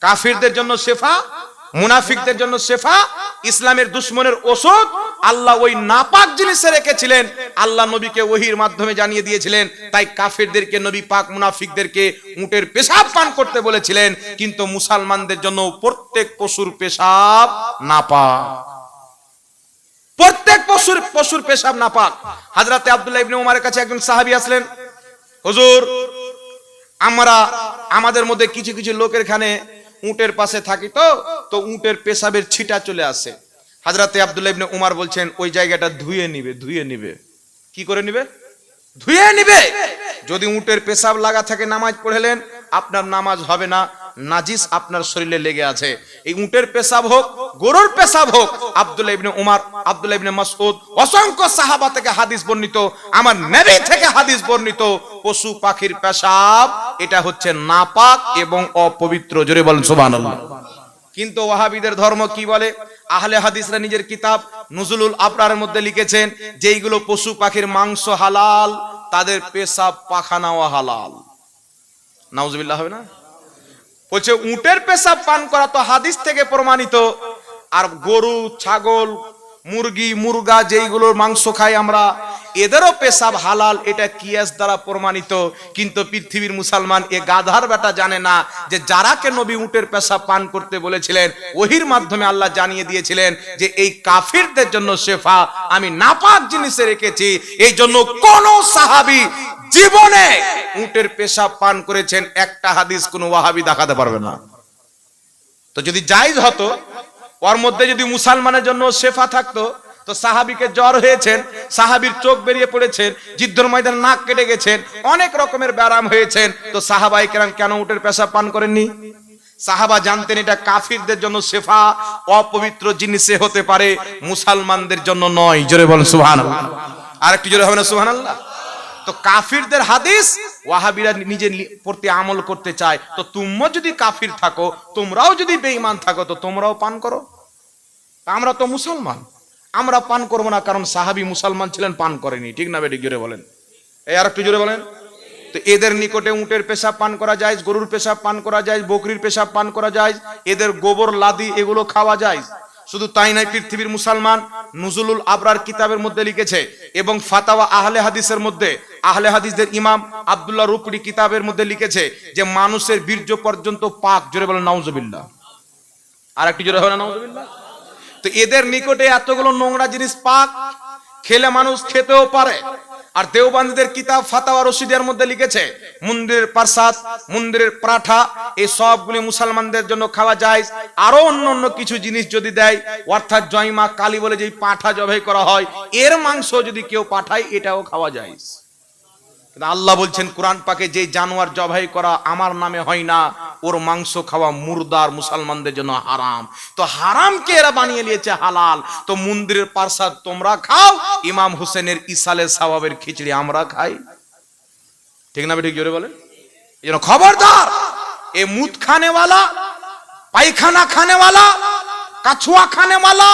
কাফিরদের জন্য শেফা, মুনাফিকদের জন্য শেফা, ইসলামের দুশমনের ওষুধ আল্লাহ ওই নাপাক জিনিসে রেখেছিলেন। আল্লাহ নবীকে ওহীর মাধ্যমে জানিয়ে দিয়েছিলেন। তাই কাফিরদেরকে নবী পাক মুনাফিকদেরকে উটের পেশাব পান করতে বলেছিলেন। কিন্তু মুসলমানদের জন্য প্রত্যেক পশুর পেশাব নাপাক, প্রত্যেক পশুর পেশাব নাপাক। হযরতে আব্দুল্লাহ ইবনে উমরের কাছে একজন সাহাবী আসলেন, হুজুর আমাদের মধ্যে কিছু কিছু লোকের এখানে উটের পাশে থাকি, তো উটের পেশাবের ছিটা চলে আসে। হযরতে আব্দুল্লাহ ইবনে উমর বলছেন, ওই জায়গাটা ধুয়ে নিবে। কি করে নিবে? ধুয়ে নিবে। যদি উটের পেশাব লাগা থাকে নামাজ পড়লেন, আপনার নামাজ হবে না। নাজিস আপনার শরীরে লেগে আছে। এই উটের পেশাব হোক, গরুর পেশাব হোক, আব্দুল্লাহ ইবনে উমর, আব্দুল্লাহ ইবনে মাসউদ, অসংখ্য সাহাবা থেকে হাদিস বর্ণিত, আমার নবী থেকে হাদিস বর্ণিত, পশু পাখির পেশাব এটা হচ্ছে নাপাক এবং অপবিত্র। জোরে বলেন সুবহানাল্লাহ। কিন্তু ওয়াহাবিদের ধর্ম কি বলে? আহলে হাদিসরা নিজের কিতাব নুজুলুল আবরারের মধ্যে লিখেছেন যে এইগুলো পশু পাখির মাংস হালাল, তাদের পেশাব পাখানাও হালাল। নাউজুবিল্লাহ হবে না? বলছে উটের পেশাব পান করা তো হাদিস থেকে প্রমাণিত, আর গরু, ছাগল, মুরগি, মুরগা যেইগুলোর মাংস খাই আমরা, এদেরও পেশাব হালাল, এটা কিয়াস দ্বারা প্রমাণিত। কিন্তু পৃথিবীর মুসলমান এ গাধার বেটা জানে না যে যারাকে নবী উটের পেশাব পান করতে বলেছিলেন, ওহির মাধ্যমে আল্লাহ জানিয়ে দিয়েছিলেন যে এই কাফিরদের জন্য শেফা আমি নাপাক জিনিসে রেখেছি। এই জন্য কোন সাহাবী জীবনে উটের পেশাব পান করেছেন একটা হাদিস কোন ওয়াহাবি দেখাতে পারবে না। তো যদি জায়েজ হতো, ওর মধ্যে যদি মুসলমানের জন্য শেফা থাকতো, তো সাহাবীকে জ্বর হয়েছেন, সাহাবীর চোখ বেরিয়ে পড়েছেন, যুদ্ধের ময়দানে নাক কেটে গেছেন, অনেক রকমের ব্যারাম হয়েছেন, তো সাহাবায়ে কেরাম কেন উটের পেশাব পান করেননি? সাহাবা জানতেন এটা কাফিরদের জন্য শেফা, অপবিত্র জিনিসে হতে পারে, মুসলমানদের জন্য নয়। জোরে বলেন সুবহানাল্লাহ। আরেকটু জোরে হবে না সুবহানাল্লাহ? তো কাফিরদের হাদিস ওয়াহাবিরা নিজের প্রতি আমল করতে চায়। তো তোমরা যদি কাফির থাকো, তোমরাও যদি বেঈমান থাকো, তো তোমরাও পান করো। আমরা তো মুসলমান, আমরা পান করবো না, কারণ সাহাবী মুসলমান ছিলেন, পান করেনি। ঠিক না বেঠিক? জোরে বলেন। এই আর একটু জোরে বলেন। তো এদের নিকটে উটের পেশাব পান করা যায়, গরুর পেশাব পান করা যায়, বকরির পেশাব পান করা যায়, এদের গোবর, লাদি এগুলো খাওয়া যায়। শুধু তাই নয়, পৃথিবীর মুসলমান নুজুলুল আবরার কিতাবের মধ্যে লিখেছে এবং ফাতাওয়া আহলে হাদিসের মধ্যে, আহলে হাদিসদের ইমাম আব্দুল্লাহ রুকড়ি কিতাবের মধ্যে লিখেছে যে মানুষের বীর্য পর্যন্ত পাক। জোরে বলেন নাউজুবিল্লাহ। আর একটু জোরে হবে না নাউজুবিল্লাহ? তো এদের নিকটে এতগুলো নোংরা জিনিস পাক, খেলে মানুষ খেতেও পারে। আর দেওবন্দীদের কিতাব ফাতাওয়া রশিদের মধ্যে লিখেছে মন্দিরের প্রসাদ, মন্দিরের পরাঠা, এই সবগুলি মুসলমানদের জন্য খাওয়া যায়। আরো অন্য কিছু জিনিস যদি দেয়, অর্থাৎ জয়মা কালী বলে যে পাঠা জবাই করা হয়, এর মাংস যদি কেউ পাঠায়, এটাও খাওয়া যায়। কিন্তু আল্লাহ বলছেন কোরআন পাকে, যে জানোয়ার জবাই করা আমার নামে হয় না, ওর মাংস খাওয়া মুর্দার মুসলমানদের জন্য হারাম। তো হারামকে এরা বানিয়ে নিয়েছে হালাল। তো মন্দিরের প্রসাদ তোমরা খাও, ইমাম হোসেনের ইসালে সওয়াবের খিচড়ি আমরা খাই। ঠিক না বেঠিক? জোরে বলেন। এই জন্য খবরদার, এ মুদ খানেওয়ালা, পায়খানা খানেওয়ালা, কাছুয়া খানেওয়ালা,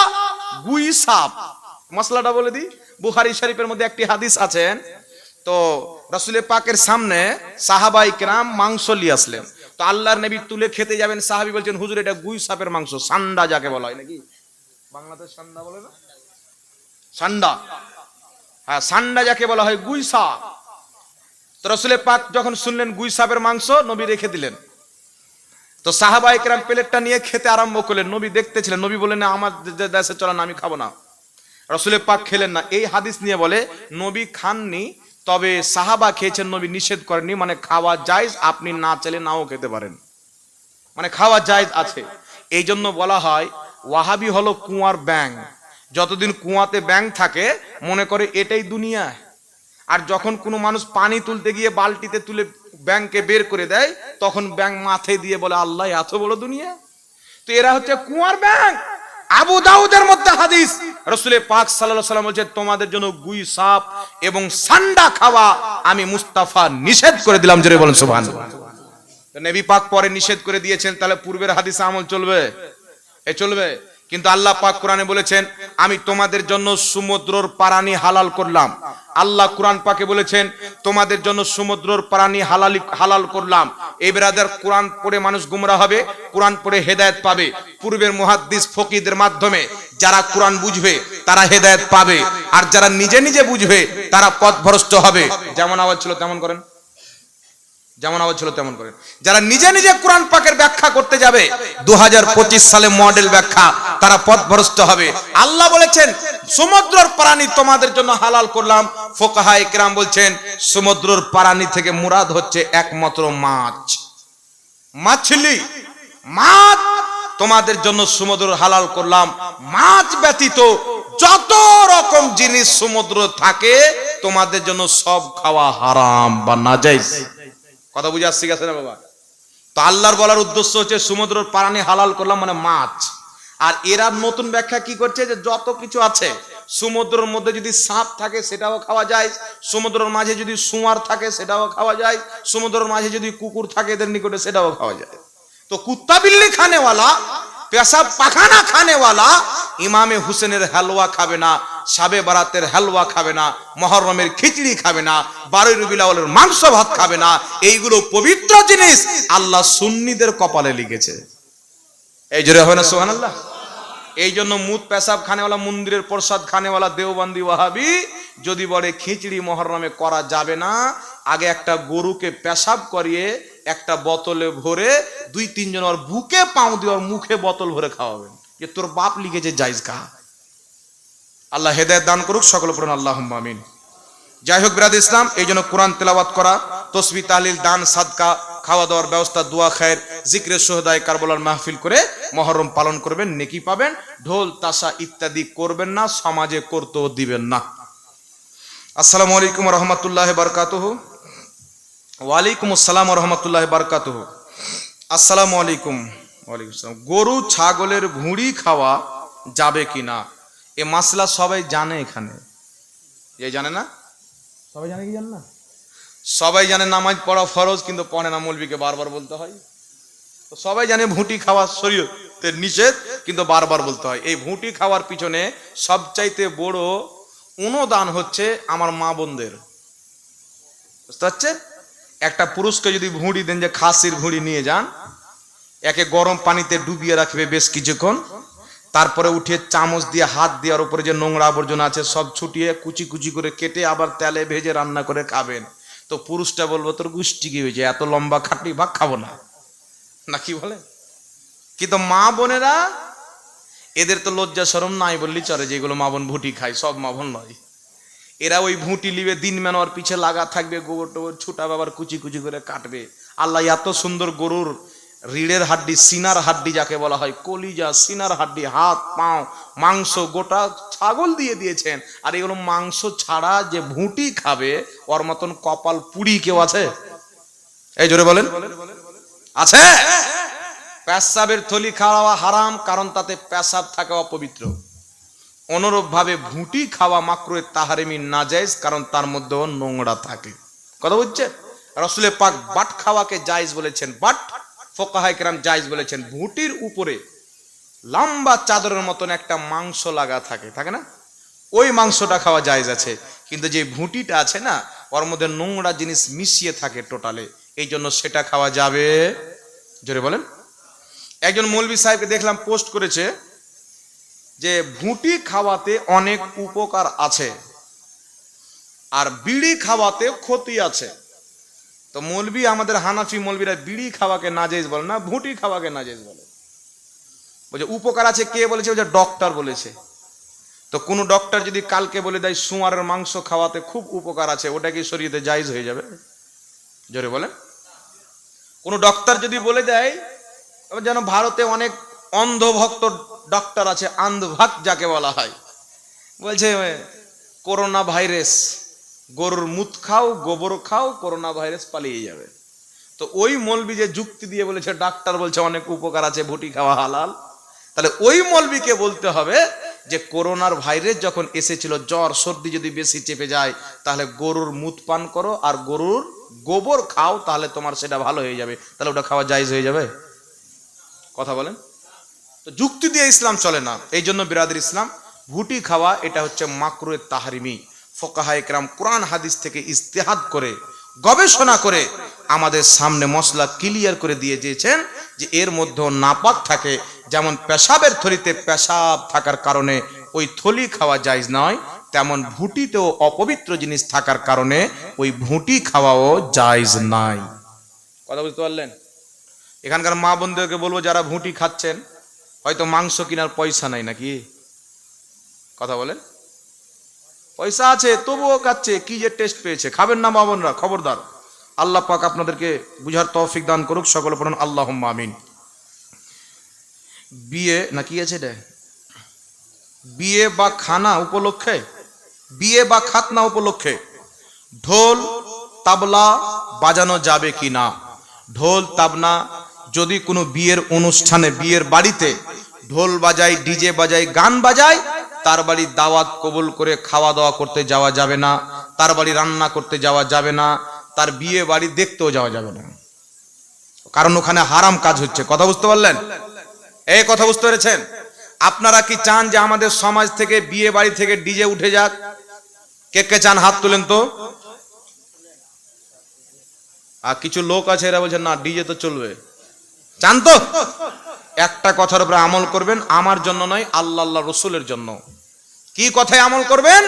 গুই সাপ। মশলাটা বলে দি, বুখারী শরীফের মধ্যে একটি হাদিস আছেন। তো রাসূল পাকের সামনে সাহাবায়ে কেরাম মাংস নিয়ে আসলেন। তো আল্লাহর নবী তুলে খেতে যাবেন, সাহাবী বলছেন হুজুর এটা গুই সাপের মাংস, সান্ডা যাকে বলা হয়, নাকি বাংলাদেশ সান্ডা বলে না? সান্ডা, হ্যাঁ সান্ডা যাকে বলা হয়, গুই সাপ। তো রাসূল পাক যখন শুনলেন গুই সাপের মাংস, নবী রেখে দিলেন। তো সাহাবায়ে কেরাম প্লেটটা নিয়ে খেতে আরম্ভ করলেন। নবী দেখতেছিলেন। নবী বললেন না, আমার দেশে চলা না, আমি খাবো না। রাসূল পাক খেলেন না। এই হাদিস নিয়ে বলে নবী খাননি, তবে সাহাবা খেয়েছেন, নবী নিষেধ করেননি। মানে খাওয়া জায়েজ, আপনি না চাইলে নাও খেতে পারেন, মানে খাওয়া জায়েজ আছে। এই জন্য বলা হয় ওয়াহাবি হলো কুয়ার ব্যাঙ। যতদিন কুয়াতে ব্যাঙ থাকে মনে করে এটাই দুনিয়া। আর যখন কোনো মানুষ পানি তুলতে গিয়ে বালতিতে তুলে ব্যাঙকে বের করে দেয়, তখন ব্যাঙ মাথায় দিয়ে বলে আল্লাহ এত বড় দুনিয়া। তো এরা হচ্ছে কুয়ার ব্যাঙ। আবু দাউদের মধ্যে হাদিস, রাসূল পাক সাল্লাল্লাহু আলাইহি ওয়াসাল্লাম বলেছেন তোমাদের জন্য গুই সাপ এবং সান্ডা খাওয়া আমি মুস্তাফা নিষেধ করে দিলাম। জোরে বলেন সুবহানাল্লাহ। তো নবী পাক পরে নিষেধ করে দিয়েছেন, তাহলে পূর্বের হাদিসে আমল চলবে? এ চলবে। কিন্তু আল্লাহ পাক কোরআনে বলেছেন আমি তোমাদের জন্য সমুদ্রের প্রাণী হালাল করলাম। আল্লাহ কোরআন পাকে বলেছেন তোমাদের জন্য সমুদ্রের প্রাণী হালাল করলাম। এই ব্রাদার, কোরআন পড়ে মানুষ গুমরাহ হবে, কোরআন পড়ে হেদায়েত পাবে। পূর্বের মুহাদ্দিস ফকিহদের মাধ্যমে যারা কোরআন বুঝবে তারা হেদায়েত পাবে, আর যারা নিজে নিজে বুঝবে তারা পথভ্রষ্ট হবে। যেমন আওয়াজ ছিল তেমন করেন, যেমন আওয়াজ ছিল তেমন করেন। যারা নিজে নিজে কোরআন পাকের ব্যাখ্যা করতে যাবে 2025 সালে মডেল ব্যাখ্যা, তারা পথভ্রষ্ট হবে। আল্লাহ বলেছেন সমুদ্রের প্রাণী তোমাদের জন্য হালাল করলাম। ফুকাহায়ে কেরাম বলছেন সমুদ্রের প্রাণী থেকে মুরাদ হচ্ছে একমাত্র মাছ, মাছলি, মাছ তোমাদের জন্য সমুদ্র হালাল করলাম। মাছ ব্যতীত যত রকম জিনিস সমুদ্র থাকে তোমাদের জন্য সব খাওয়া হারাম বা নাজায়েজ। কথা বুঝে আসছে গেছে না বাবা? তো আল্লাহর বলার উদ্দেশ্য হচ্ছে সমুদ্রের প্রাণী হালাল করলাম মানে মাছ। আর এরা নতুন ব্যাখ্যা কি করছে যে যত কিছু আছে সমুদ্রের মধ্যে যদি সাপ থাকে সেটাও খাওয়া যায়, সমুদ্রের মাঝে যদি শুঁয়ার থাকে সেটাও খাওয়া যায়, সমুদ্রের মাঝে যদি কুকুর থাকে এদের নিকটে সেটাও খাওয়া যায়। তো কুত্তা বিল্লি খানেওয়ালা, পেশাব পাখানা খানেওয়ালা ইমামে হুসেনের হালুয়া খাবে না, শাবে বারাতের হালুয়া খাবে না, মুহররমের খিচড়ি খাবে না, 12 রবিউল আউয়ালের মাংস ভাত খাবে না। এইগুলো পবিত্র জিনিস আল্লাহ সুন্নিদের কপালে লিখেছে। এই জোরে হয় না সুবহানাল্লাহ। এই জন্য মুত পেশাব খানেওয়ালা, মন্দিরের প্রসাদ খানেওয়ালা দেওবন্দি ওয়াহাবি যদি বলে খিচড়ি মুহররমে করা যাবে না, আগে একটা গরুকে পেশাব করিয়ে একটা বোতলে ভরে 2-3 জন ওর বুকে পাও দিয়ে ওর মুখে বোতল ভরে খাওয়াবেন, যে তোর বাপ লিখেছে জায়েজ খা। আল্লাহ হেদায়েত দান করুক, সকল পড়ুন আল্লাহুম্মা আমিন। যাই হোক বিরাদ ইসলাম, এই জন্য কোরআন তেলাওয়াত করা, তসবিহ তাহলিল, দান সাদকা, খাওয়া দাওয়ার ব্যবস্থা, দোয়া খায়ের, জিক্রে শুহাদায়ে কারবালার মাহফিল করে মুহররম পালন করবেন, নেকি পাবেন। ঢোল তাশা ইত্যাদি করবেন না, সমাজে করতেও দিবেন না। আসসালামু আলাইকুম ওয়া রাহমাতুল্লাহি ওয়া বারাকাতুহু। ওয়া আলাইকুম আসসালাম ওয়া রাহমাতুল্লাহি ওয়া বারাকাতুহু। আসসালামু আলাইকুম। ওয়া আলাইকুম আসসালাম। গরু ছাগলের ভুঁড়ি খাওয়া যাবে কিনা এ মাসলা সবাই জানে এখানে? এই জানে না? সবাই জানে কি জানে না? সবাই জানে নামাজ পড়া ফরজ, কিন্তু পড়ে না, মৌলবীকে বারবার বলতে হয়। তো সবাই জানে ভুঁটি খাওয়া শরীয়তের নিষেধ, কিন্তু বারবার বলতে হয়। এই ভুঁটি খাওয়ার পিছনে সবচাইতে বড় অনুদান হচ্ছে আমার মা বোনদের। বুঝতে পারছেন? একটা পুরুষকে যদি ভুঁড়ি দেন, যে খাসির ভুঁড়ি নিয়ে যান, একে গরম পানিতে ডুবিয়ে রাখবে বেশ কিছুক্ষণ, তারপরে উঠিয়ে চামচ দিয়ে হাত দেওয়ার উপরে যে নোংরা আবর্জনা আছে সব ছুটিয়ে কুচি কুচি করে কেটে আবার তেলে ভেজে রান্না করে খাবেন। তো পুরুষটা বলবো তোর গুষ্টি কি হয়েছে, এত লম্বা খাটনি ভাগ খাবো না, না কি বলে? কিন্তু মা বোনেরা এদের তো লজ্জা শরম নাই বললি চলে, যেগুলো মা বোন ভুটি খায়, সব মা বোন নয়। এরা ওই ভুঁটি লিবে দিন মেনোয়ার পিছে লাগা থাকবে, গোবর টোবর ছুটা বাবার কুচি কুচি করে কাটবে। আল্লাহ এত সুন্দর গরুর রিড়ের হাড্ডি, সিনার হাড্ডি যাকে বলা হয়, কলিজা, সিনার হাড্ডি, হাত পাও, মাংস গোটা ছাগল দিয়ে দিয়েছেন। আর এগুলো মাংস ছাড়া যে ভুঁটি খাবে, ওর মতন কপাল পুড়ি কেউ আছে? এই জোরে বলেন, আছে? পেশাবের থলি খাওয়া হারাম, কারণ তাতে পেশাব থাকে অপবিত্র। অনুরূপ ভাবে ভুঁটি খাওয়া মাকরুহে তাহরিমি নাজায়েজ, কারণ তার মধ্যেও নোংরা থাকে। কথা বুঝছে? রাসূল পাক বাট খাওয়াকে জায়েজ বলেছেন, বাট ফুকাহায়ে কেরাম জায়েজ বলেছেন। ভুঁটির উপরে লম্বা চাদরের মতন একটা মাংস লাগা থাকে, থাকে না? ওই মাংসটা খাওয়া জায়েজ আছে, কিন্তু যে ভুঁটিটা আছে না, ওর মধ্যে নোংরা জিনিস মিশিয়ে থাকে টোটালে, এই জন্য সেটা খাওয়া যাবে। জোরে বলেন। একজন মৌলভী সাহেবকে দেখলাম পোস্ট করেছে যে ভুঁটি খাওয়াতে অনেক উপকার আছে আর বিড়ি খাওয়াতে ক্ষতি আছে। তো মৌলভী, আমাদের হানাফি মৌলভীরা বিড়ি খাওয়াকে নাজেজ বলে না, ভুঁটি খাওয়াকে নাজেজ বলে। বলছে উপকার আছে, কে বলেছে? বলছে ডক্টর বলেছে। তো কোন ডক্টর যদি কালকে বলে দেয় শুঁয়ারের মাংস খাওয়াতে খুব উপকার আছে, ওটা কি শরীয়তে জায়েজ হয়ে যাবে? জোরে বলেন। কোন ডক্টর যদি বলে দেয়, যেন ভারতে অনেক অন্ধভক্ত ডক্টর আছে, আন্ধভক্ত যাকে বলা হয়, বলছে করোনা ভাইরাস, গরুর মুত খাও, গোবর খাও, করোনা ভাইরাস পালিয়ে যাবে। তো ওই মৌলবি যে যুক্তি দিয়ে বলেছে ডাক্তার বলছে অনেক উপকার আছে, ভুটি খাওয়া হালাল, তাহলে ওই মৌলবিকে বলতে হবে যে করোনার ভাইরাস যখন এসেছিল, জ্বর সর্দি যদি বেশি চেপে যায়, তাহলে গরুর মুত পান করো আর গরুর গোবর খাও, তাহলে তোমার সেটা ভালো হয়ে যাবে। তাহলে ওটা খাওয়া জায়েজ হয়ে যাবে? কথা বলেন। তো যুক্তি দিয়ে ইসলাম চলে না। এই জন্য বিরাদর ইসলাম, ভুটি খাওয়া এটা হচ্ছে মাকরুহে তাহরিমি। ফুকাহায়ে কেরাম কোরআন হাদিস থেকে ইজতিহাদ করে, গবেষণা করে আমাদের সামনে মসলা ক্লিয়ার করে দিয়ে দিয়েছেন যে এর মধ্যে নাপাক থাকে। যেমন পেশাবের থলিতে পেশাব থাকার কারণে ওই থলি খাওয়া জায়েজ নয়, তেমন ভুটিতেও অপবিত্র জিনিস থাকার কারণে ওই ভুটি খাওয়াও জায়েজ নাই। কথা বুঝতে পারলেন? এখানকার মা বোনদেরকে বলবো, যারা ভুটি খাচ্ছেন, হয়তো মাংস কেনার পয়সা নাই নাকি? কথা বলেন। পয়সা আছে তবুও খাচ্ছে, কি যে টেস্ট পেয়েছে। খাবেন না মা বোনরা, খবরদার। আল্লাহ পাক আপনাদেরকে বুঝার তৌফিক দান করুক, সকলে পড়ুন আল্লাহুম্মা আমিন। বিয়ে না কি আছে এটা, বিয়ে বা খানা উপলক্ষে, বিয়ে বা খাতনা উপলক্ষে ঢোল তাবলা বাজানো যাবে কি না? ঢোল তাবলা যদি কোনো বিয়ের অনুষ্ঠানে, বিয়ের বাড়িতে ঢোল বাজায়, ডিজে বাজায়, গান বাজায়, তার বাড়ি দাওয়াত কবুল করে খাওয়া দাওয়া করতে যাওয়া যাবে না, তার বাড়ি রান্না করতে যাওয়া যাবে না, তার বিয়ে বাড়ি দেখতেও যাওয়া যাবে না, কারণ ওখানে হারাম কাজ হচ্ছে। কথা বুঝতে পারলেন? এই কথা বুঝতে পেরেছেন? আপনারা কি চান যে আমাদের সমাজ থেকে, বিয়ে বাড়ি থেকে ডিজে উঠে যাক? কে কে চান হাত তুলেন তো। আর কিছু লোক আছে এরা বলছে না ডিজে তো চলবে। চান তো? একটা কথার উপরে আমল করবেন, আমার জন্য নয়, আল্লাহ আল্লাহ রসুলের জন্য। কি কথায় আমল করবেন?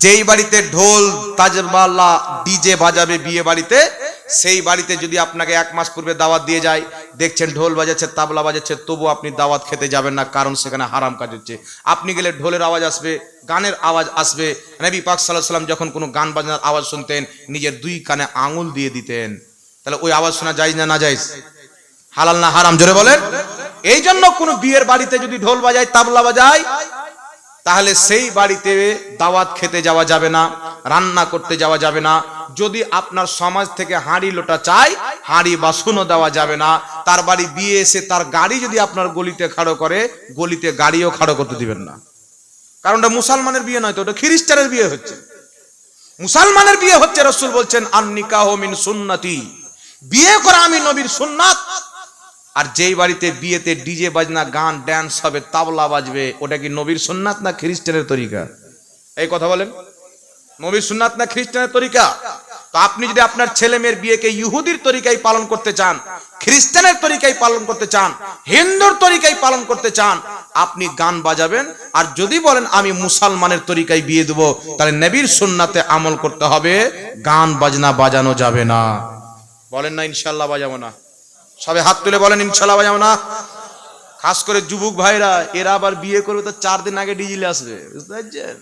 যেই বাড়িতে ঢোল তাজবালা ডিজে বাজাবে বিয়ে বাড়িতে, সেই বাড়িতে যদি আপনাকে 1 মাস পূর্বে দাওয়াত দিয়ে যায়, দেখছেন ঢোল বাজাচ্ছে, তাবলা বাজাচ্ছে, তবু আপনি দাওয়াত খেতে যাবেন না, কারণ সেখানে হারাম কাজ হচ্ছে। আপনি গেলে ঢোলের আওয়াজ আসবে, গানের আওয়াজ আসবে। নবী পাক সাল্লাল্লাহু আলাইহি ওয়াসাল্লাম যখন কোনো গান বাজনার আওয়াজ শুনতেন, নিজের 2 কানে আঙুল দিয়ে দিতেন। তাহলে ওই আওয়াজ শোনা জায়েজ না নাজায়েজ? হালাল না হারাম? জোরে বলেন। এই জন্য কোনো বিয়ের বাড়িতে যদি ঢোল বাজায়, তাবলা বাজায়, তাহলে সেই বাড়িতে দাওয়াত খেতে যাওয়া যাবে না, রান্না করতে যাওয়া যাবে না। যদি আপনার সমাজ থেকে হাঁড়ি লোটা চাই, হাঁড়ি বাসনও দেওয়া যাবে না। তার বাড়ি বিয়ে এসে তার গাড়ি যদি আপনার গলিতে খাড়ো করে, গলিতে গাড়িও খাড়ো করতে দিবেন না, কারণ ওটা মুসলমানের বিয়ে নয় তো, ওটা খ্রিস্টানের বিয়ে হচ্ছে। মুসলমানের বিয়ে হচ্ছে, রাসূল বলছেন আন নিকাহু মিন সুন্নতি, বিয়ে করা আমি নবীর সুন্নাত। আর যেই বাড়িতে বিয়েতে ডিজে বাজনা, গান ড্যান্স হবে, তাবলা বাজবে, ওটা কি নবীর সুন্নাত না খ্রিস্টানের তরিকা? এই কথা বলেন, নবীর সুন্নাত না খ্রিস্টানের তরিকা? তো আপনি যদি আপনার ছেলে মেয়ের বিয়েকে ইহুদির তরিকায় পালন করতে চান, খ্রিস্টানের তরিকায় পালন করতে চান, হিন্দুর তরিকায় পালন করতে চান, আপনি গান বাজাবেন। আর যদি বলেন আমি মুসলমানের তরিকায় বিয়ে দেবো, তাহলে নবীর সুন্নাতে আমল করতে হবে, গান বাজনা বাজানো যাবে না। বলেন না ইনশাআল্লাহ বাজাবো না? সবাই হাত তুলে বলেন ইনশাআল্লাহ বাজাবো না। খাস করে যুবক ভাইরা, এরা আবার বিয়ে করবে তো 4 দিন আগে ডিজে আসবে, বুঝতে পারছেন?